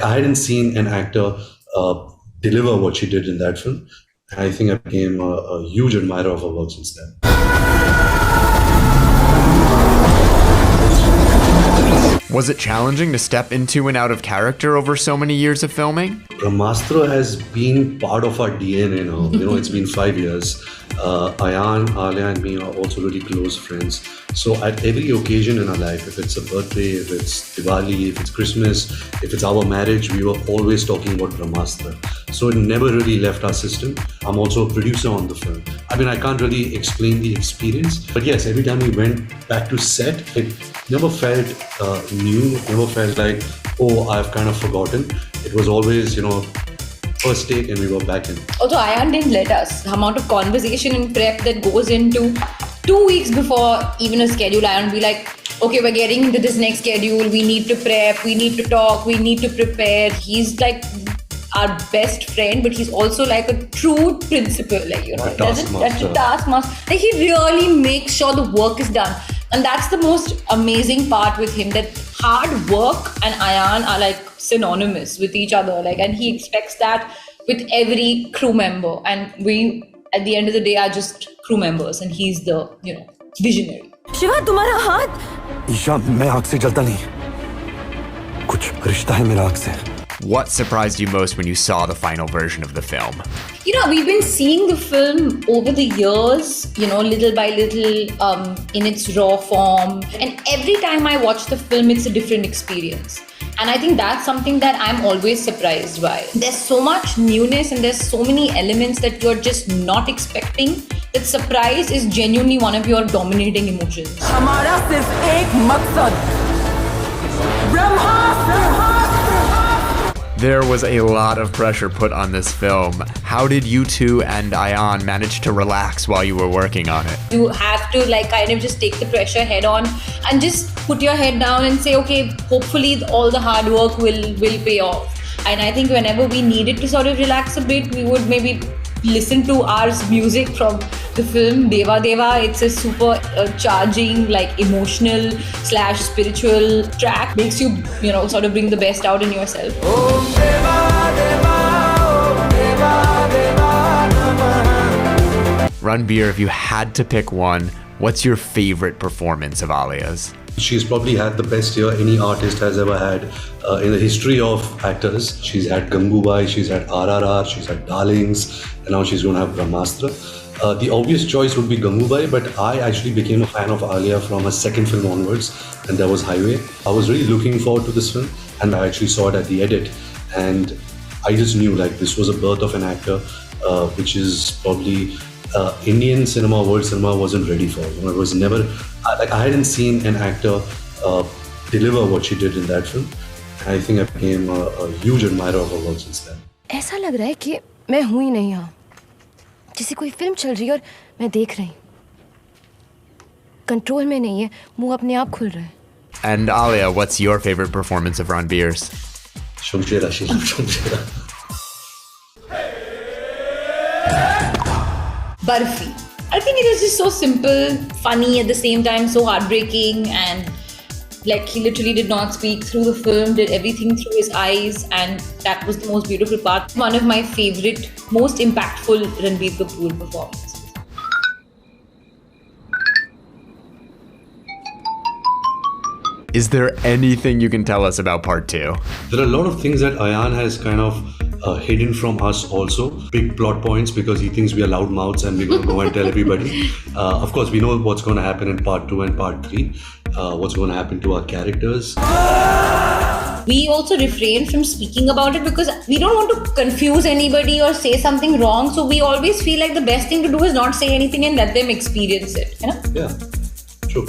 I hadn't seen an actor deliver what she did in that film. I think I became a huge admirer of her work since then. Was it challenging to step into and out of character over so many years of filming? Brahmastra has been part of our DNA now. It's been 5 years. Ayan, Alia and me are also really close friends. So at every occasion in our life, if it's a birthday, if it's Diwali, if it's Christmas, if it's our marriage, we were always talking about brahmastra. So it never really left our system. I'm also a producer on the film. I can't really explain the experience. But yes, every time we went back to set, it never felt new, never felt like, oh, I've kind of forgotten. It was always, first take and we were back in. Also, Ayan didn't let us. The amount of conversation and prep that goes into 2 weeks before even a schedule, Ayan will be like, okay, we're getting into this next schedule. We need to prep, we need to talk, we need to prepare. He's like our best friend, but he's also like a true principal, that's a taskmaster. Like, he really makes sure the work is done. And that's the most amazing part with him, that hard work and Ayan are like synonymous with each other. And he expects that with every crew member. And we, at the end of the day, are just crew members. And he's the, visionary. Shiva, तुम्हारा हाथ? ईशा, मैं आग से जलता नहीं. कुछ रिश्ता है मेरा आग से. What surprised you most when you saw the final version of the film? We've been seeing the film over the years, little by little, in its raw form. And every time I watch the film, it's a different experience. And I think that's something that I'm always surprised by. There's so much newness and there's so many elements that you're just not expecting, that surprise is genuinely one of your dominating emotions. हमारा सिर्फ एक मकसद, ब्रह्मास्त्र. There was a lot of pressure put on this film. How did you two and Ayan manage to relax while you were working on it? You have to kind of just take the pressure head on and just put your head down and say, okay, hopefully all the hard work will pay off. And I think whenever we needed to sort of relax a bit, we would maybe listen to our music from the film Deva Deva. It's a super charging, emotional / spiritual track. Makes you, sort of bring the best out in yourself. Om Deva Deva, Om Deva Deva. Ranbir, if you had to pick one, what's your favorite performance of Alia's? She's probably had the best year any artist has ever had in the history of actors. She's had Gangubai, she's had RRR, she's had Darlings, and now she's going to have Brahmastra. The obvious choice would be Gangubai, but I actually became a fan of Alia from her second film onwards, and that was Highway. I was really looking forward to this film, and I actually saw it at the edit, and I just knew this was a birth of an actor, which is probably Indian cinema, world cinema wasn't ready for. It was never, I hadn't seen an actor deliver what she did in that film. I think I became a huge admirer of her work since then. ऐसा लग रहा है कि मैं हूँ ही नहीं यहाँ, जैसे कोई फिल्म चल रही है और मैं देख रही, कंट्रोल में नहीं है, मुंह अपने आप खुल रहा है. And Alia, what's your favorite performance of Ranbir's? Shumshera, she loved Shumshera. Barfi. I think it was just so simple, funny at the same time, so heartbreaking, and he literally did not speak through the film, did everything through his eyes, and that was the most beautiful part. One of my favorite, most impactful Ranbir Kapoor performances. Is there anything you can tell us about part 2? There are a lot of things that Ayan has kind of hidden from us also. Big plot points, because he thinks we are loud mouths and we're going to go and tell everybody. Of course, we know what's going to happen in part 2 and part 3. What's going to happen to our characters. We also refrain from speaking about it because we don't want to confuse anybody or say something wrong. So we always feel like the best thing to do is not say anything and let them experience it. Yeah, true.